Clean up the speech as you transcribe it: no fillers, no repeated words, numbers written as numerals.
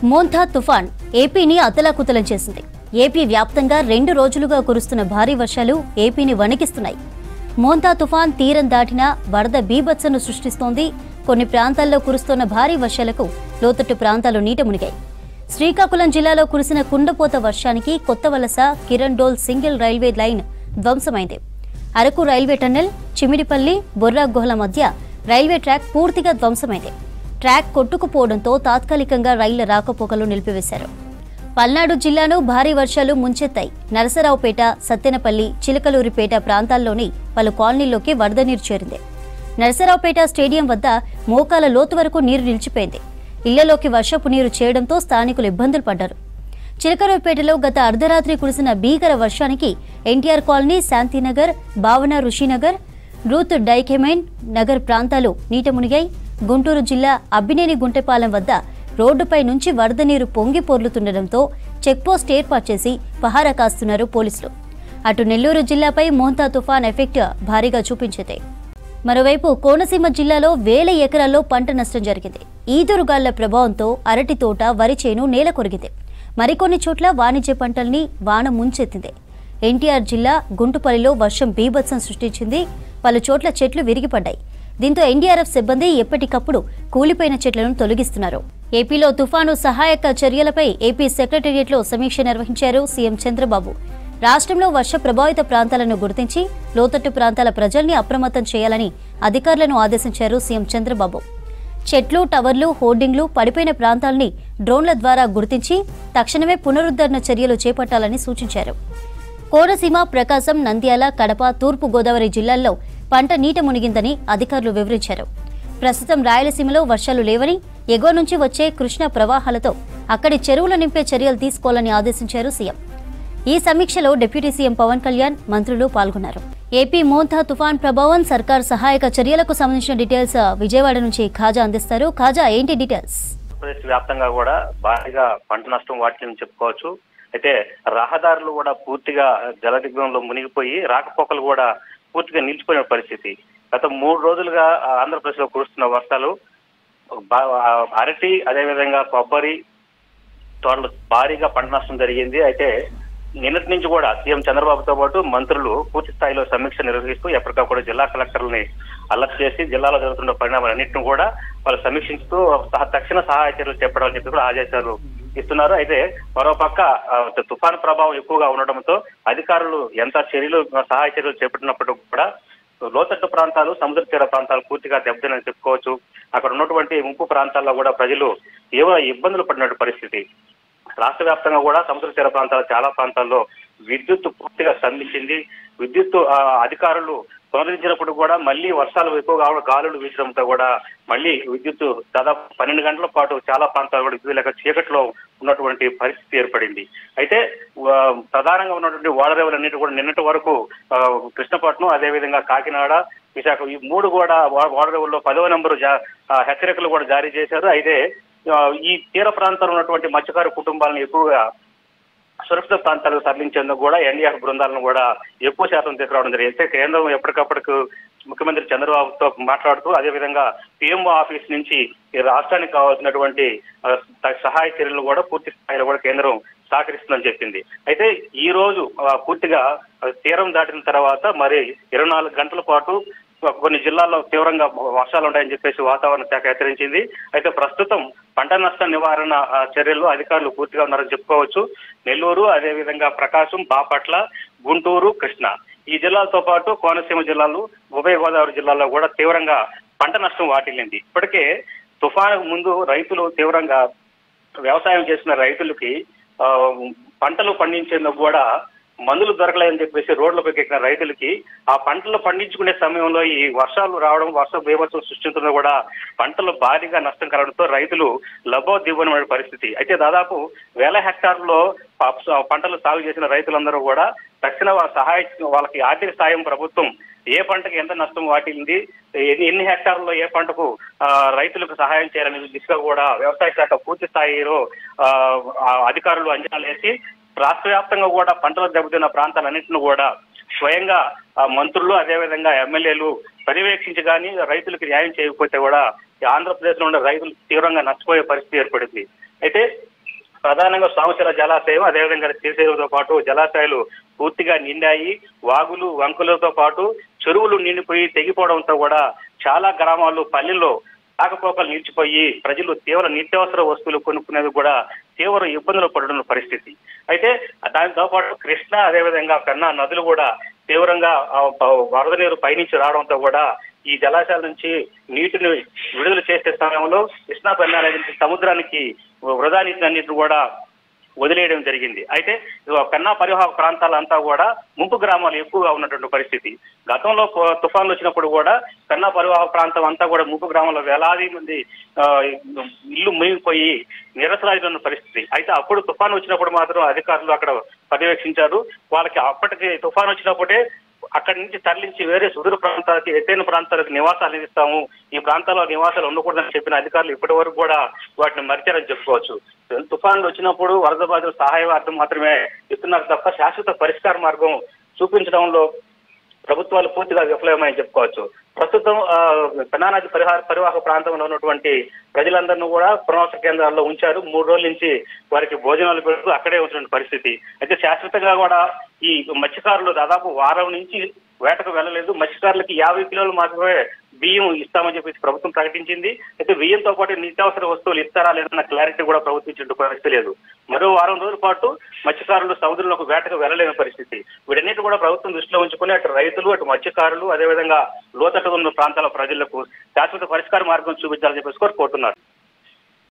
మోంతా తుఫాన్ ఏపీని అతలాకుతలం చేసింది. ఏపీ వ్యాప్తంగా 2 రోజులుగా కురుస్తున్న భారీ వర్షాలు ఏపీని వణికిస్తున్నాయి. మోంతా తుఫాన్ తీరం దాటినా వరద బీభత్సను సృష్టిస్తోంది. కొన్ని ప్రాంతాల్లో కురుస్తున్న భారీ వర్షాలకు లోతట్టు ప్రాంతాలు నీట మునిగాయి. శ్రీకాకుళం జిల్లాలో కురిసిన కుండపోత వర్షానికి Kothavalasa Kirandul single railway line ధ్వంసమైంది. అరకు రైల్వే టన్నెల్, చిమిడిపల్లి, బొర్రా గుహల మధ్య రైల్వే ట్రాక్ పూర్తిగా ధ్వంసమైంది. ట్రాక్ కొట్టుకుపోవడంతో తాత్కాలికంగా రైళ్ల రాకపోకలు నిలిపివేశారు. పల్నాడు జిల్లాను భారీ వర్షాలు ముంచెత్తాయి. నరసరావుపేట, సత్తెనపల్లి, చిలకలూరిపేట ప్రాంతాల్లోని పలు కాలనీల్లోకి వరద నీరు చేరింది. నరసరావుపేట స్టేడియం వద్ద మోకాల లోతు వరకు నీరు నిలిచిపోయింది. ఇళ్లలోకి వర్షపు నీరు చేరడంతో స్థానికులు ఇబ్బందులు పడ్డారు. చిలకలూరిపేటలో గత అర్ధరాత్రి కురిసిన భీకర వర్షానికి ఎన్టీఆర్ కాలనీ, శాంతినగర్, భావన ఋషినగర్, రూత్ డైకెమైన్ నగర్ ప్రాంతాలు నీట మునిగాయి. గుంటూరు జిల్లా అబ్బినేని గుంటెపాలెం వద్ద రోడ్డుపై నుంచి వరద నీరు పొంగి పొర్లుతుండటంతో చెక్పోస్ట్ ఏర్పాటు చేసి పహారా కాస్తున్నారు పోలీసులు. అటు నెల్లూరు జిల్లాపై మోంతా తుఫాన్ ఎఫెక్ట్ భారీగా చూపించింది. మరోవైపు కోనసీమ జిల్లాలో 1000 ఎకరాల్లో పంట నష్టం జరిగింది. ఈదురుగాళ్ల ప్రభావంతో అరటి తోట, వరి చేను నేల కొరిగింది. మరికొన్ని చోట్ల వాణిజ్య పంటల్ని వాన ముంచెత్తింది. ఎన్టీఆర్ జిల్లా గుంటుపల్లిలో వర్షం బీభత్సం సృష్టించింది. పలు చోట్ల చెట్లు విరిగిపడ్డాయి. దీంతో ఎన్డీఆర్ఎఫ్ సిబ్బంది ఎప్పటికప్పుడు కూలిపోయిన చెట్లను తొలగిస్తున్నారు. ఏపీలో తుఫాను సహాయక చర్యలపై ఏపీ సెక్రటేరియట్లో సమీక్ష నిర్వహించారు సీఎం చంద్రబాబు. రాష్ట్రంలో వర్ష ప్రభావిత ప్రాంతాలను గుర్తించి లోతట్టు ప్రాంతాల ప్రజల్ని అప్రమత్తం చేయాలని అధికారులను ఆదేశించారు సీఎం చంద్రబాబు. చెట్లు, టవర్లు, హోర్డింగ్లు పడిపోయిన ప్రాంతాల్ని డ్రోన్ల ద్వారా గుర్తించి తక్షణమే పునరుద్ధరణ చర్యలు చేపట్టాలని సూచించారు. కోనసీమ, ప్రకాశం, నంద్యాల, కడప, తూర్పు గోదావరి జిల్లాల్లో పంట నీట మునిగిందని అధికారులు వివరించారు. ప్రస్తుతం రాయలసీమలో వర్షాలు లేవని, ఎగువ నుంచి వచ్చే కృష్ణా ప్రవాహాలతో అక్కడి చెరువులు నింపే చర్యలు తీసుకోవాలని ఆదేశించారు సీఎం. ఈ సమీక్షలో డిప్యూటీ సీఎం పవన్ కళ్యాణ్, మంత్రులు పాల్గొన్నారు. ఏపీ మోంతా తుఫాన్ ప్రభావం, సర్కార్ సహాయక చర్యలకు సంబంధించిన డీటెయిల్స్ విజయవాడ నుంచి ఖాజా అందిస్తారు. ఖాజా, ఏంటి డీటెయిల్స్? వ్యాప్తంగా కూడా భారీగా పంట నష్టం వాటిని చెప్పుకోవచ్చు. అయితే రహదారులు కూడా పూర్తిగా జలదిగ్బంలో మునిగిపోయి రాకపోకలు కూడా పూర్తిగా నిలిచిపోయిన పరిస్థితి. గత 3 రోజులుగా ఆంధ్రప్రదేశ్ లో కురుస్తున్న వర్షాలు అరటి, అదేవిధంగా కొబ్బరి తోటలు భారీగా పంట నష్టం జరిగింది. అయితే నిన్నటి నుంచి కూడా సీఎం చంద్రబాబుతో పాటు మంత్రులు పూర్తి స్థాయిలో సమీక్ష నిర్వహిస్తూ ఎప్పటికప్పుడు జిల్లా కలెక్టర్లని అలర్ట్ చేసి జిల్లాలో జరుగుతున్న పరిణామాలన్నింటినీ కూడా వాళ్ళు సమీక్షిస్తూ తక్షణ సహాయ చర్యలు చేపట్టాలని చెప్పి కూడా ఆదేశాలు ఇస్తున్నారు. అయితే మరోపక్క తుఫాను ప్రభావం ఎక్కువగా ఉండడంతో అధికారులు ఎంత సహాయ చర్యలు చేపట్టినప్పటికీ కూడా లోతట్టు ప్రాంతాలు, సముద్ర తీర ప్రాంతాలు పూర్తిగా దెబ్బతిని చెప్పుకోవచ్చు. అక్కడ ఉన్నటువంటి ముంపు ప్రాంతాల్లో కూడా ప్రజలు ఏవో ఇబ్బందులు పడిన పరిస్థితి. రాష్ట్ర వ్యాప్తంగా కూడా సముద్ర తీర ప్రాంతాల చాలా ప్రాంతాల్లో విద్యుత్ పూర్తిగా స్తంభించింది. విద్యుత్ అధికారులు పునరుద్ధరించినప్పుడు కూడా మళ్లీ వర్షాలు ఎక్కువగా గాలులు వీచడంతో కూడా మళ్లీ విద్యుత్ దాదాపు 12 గంటల పాటు చాలా ప్రాంతాలు కూడా విద్యుత్ లేక చీకట్లో ఉన్నటువంటి పరిస్థితి ఏర్పడింది. అయితే ప్రధానంగా ఉన్నటువంటి ఓడరేవులన్నిటి కూడా నిన్నటి వరకు కృష్ణపట్నం, అదేవిధంగా కాకినాడ, విశాఖ ఈ 3 కూడా ఓడరేవుల్లో 10వ నెంబరు హెచ్చరికలు కూడా జారీ చేశారు. అయితే ఈ తీర ప్రాంతాల్లో ఉన్నటువంటి మత్స్యకారు కుటుంబాలను ఎక్కువగా సురక్షిత ప్రాంతాలకు తరలించేందుకు కూడా ఎన్డీఆర్ఎఫ్ బృందాలను కూడా ఎక్కువ శాతం తీసుకురావడం జరిగింది. అయితే కేంద్రం ఎప్పటికప్పటికి ముఖ్యమంత్రి చంద్రబాబుతో మాట్లాడుతూ అదేవిధంగా పీఎంఓ ఆఫీస్ నుంచి ఈ రాష్ట్రానికి కావాల్సినటువంటి సహాయ చర్యలను కూడా పూర్తి స్థాయిలో కూడా కేంద్రం సహకరిస్తుందని చెప్పింది. అయితే ఈ రోజు పూర్తిగా తీరం దాటిన తర్వాత మరి 24 గంటల పాటు కొన్ని జిల్లాల్లో తీవ్రంగా వర్షాలు ఉంటాయని చెప్పేసి వాతావరణ శాఖ హెచ్చరించింది. అయితే ప్రస్తుతం పంట నష్ట నివారణ చర్యలు అధికారులు పూర్తిగా ఉన్నారని చెప్పుకోవచ్చు. నెల్లూరు, అదేవిధంగా ప్రకాశం, బాపట్ల, గుంటూరు, కృష్ణా ఈ జిల్లాలతో పాటు కోనసీమ జిల్లాలు, ఉభయ గోదావరి జిల్లాల్లో కూడా తీవ్రంగా పంట నష్టం వాటిల్లింది. ఇప్పటికే తుఫాను ముందు రైతులు తీవ్రంగా వ్యవసాయం చేసిన రైతులకి పంటలు పండించేందుకు కూడా మందులు దొరకలేదని చెప్పేసి రోడ్లపైకి ఎక్కిన రైతులకి ఆ పంటలు పండించుకునే సమయంలో ఈ వర్షాలు రావడం, వర్ష బీభత్సం సృష్టించడం కూడా పంటలు భారీగా నష్టం కలగడంతో రైతులు లబోదివ్వని పరిస్థితి. అయితే దాదాపు 1000 హెక్టార్లలో పంటలు సాగు చేసిన రైతులందరూ కూడా తక్షణ వాళ్ళకి ఆర్థిక సాయం ప్రభుత్వం ఏ పంటకు ఎంత నష్టం వాటిల్లింది, ఎన్ని హెక్టార్లలో ఏ పంటకు రైతులకు సహాయం చేయాలనే దిశగా కూడా వ్యవసాయ శాఖ పూర్తి స్థాయిలో అధికారులు అంచనాలు వేసి రాష్ట్ర వ్యాప్తంగా కూడా పంటలు దెబ్బతిన్న ప్రాంతాలన్నింటినీ కూడా స్వయంగా మంత్రులు, అదేవిధంగా ఎమ్మెల్యేలు పర్యవేక్షించి కానీ రైతులకు న్యాయం చేయకపోతే కూడా ఆంధ్రప్రదేశ్ లో ఉండే రైతులు తీవ్రంగా నష్టపోయే పరిస్థితి ఏర్పడింది. అయితే ప్రధానంగా సోమశిల జలాశయం అదేవిధంగా శ్రీశైలంతో పాటు జలాశయాలు పూర్తిగా నిండాయి. వాగులు వంకులతో పాటు చెరువులు నిండిపోయి తెగిపోవడంతో కూడా చాలా గ్రామాల్లో పల్లెల్లో రాకపోకలు నిలిచిపోయి ప్రజలు తీవ్ర నిత్యావసర వస్తువులు కొనుక్కునేది కూడా తీవ్ర ఇబ్బందులు పడుతున్న పరిస్థితి. అయితే దానితో పాటు కృష్ణ అదేవిధంగా పెన్నా నదులు కూడా తీవ్రంగా వరద నీరు పైనుంచి రావడంతో కూడా ఈ జలాశయాల నుంచి నీటిని విడుదల చేసే సమయంలో కృష్ణా పెన్నా నది నుంచి సముద్రానికి వృధా నీటిని కూడా వదిలేయడం జరిగింది. అయితే పెన్నా పరివాహక ప్రాంతాలంతా కూడా ముంపు గ్రామాలు ఎక్కువగా ఉన్నటువంటి పరిస్థితి. గతంలో తుఫాన్లు వచ్చినప్పుడు కూడా పెన్నా పరివాహక ప్రాంతం అంతా కూడా ముంపు గ్రామంలో వేలాది మంది ఇల్లు మునిగిపోయి నిరసరాజున్న పరిస్థితి. అయితే అప్పుడు తుఫాన్ వచ్చినప్పుడు మాత్రం అధికారులు అక్కడ పర్యవేక్షించారు. వాళ్ళకి అప్పటికి తుఫాన్ వచ్చినప్పుడే అక్కడి నుంచి తరలించి వేరే సుదూర ప్రాంతాలకి ఎత్తైన ప్రాంతాలకు నివాసాలు అందిస్తాము, ఈ ప్రాంతాల్లో నివాసాలు ఉండకూడదని చెప్పిన అధికారులు ఇప్పటి వరకు కూడా వాటిని మరిచారని చెప్పుకోవచ్చు. తుఫాన్లు వచ్చినప్పుడు వరద బాధితుల సహాయార్థం మాత్రమే ఇస్తున్నారు తప్ప శాశ్వత పరిష్కార మార్గం చూపించడంలో ప్రభుత్వాలు పూర్తిగా విఫలమని చెప్పుకోవచ్చు. ప్రస్తుతం పెన్నా నది పరివాహక ప్రాంతంలో ఉన్నటువంటి ప్రజలందరినీ కూడా పునరావాస కేంద్రాల్లో ఉంచారు. 3 రోజుల నుంచి వారికి భోజనాలు పెడుతూ అక్కడే ఉంచిన పరిస్థితి. అయితే శాశ్వతంగా కూడా ఈ మత్స్యకారులు దాదాపు వారం నుంచి వేటకు వెళ్ళలేదు. మత్స్యకారులకి 50 కిలోలు మాత్రమే బియ్యం ఇస్తామని చెప్పేసి ప్రభుత్వం ప్రకటించింది. అయితే బియ్యంతో పాటు నిత్యావసర వస్తువులు ఇస్తారా లేదన్న క్లారిటీ కూడా ప్రభుత్వం ఇచ్చే పరిస్థితి లేదు. మరో వారం రోజుల పాటు మత్స్యకారులు సముద్రంలోకి వేటకు వెళ్ళలేని పరిస్థితి. వీటన్నిటి కూడా ప్రభుత్వం దృష్టిలో ఉంచుకుని అటు రైతులు అటు మత్స్యకారులు అదేవిధంగా లోతట్టు ఉన్న ప్రాంతాల ప్రజలకు శాశ్వత పరిష్కార మార్గం చూపించాలని చెప్పేసి కోరుతున్నారు.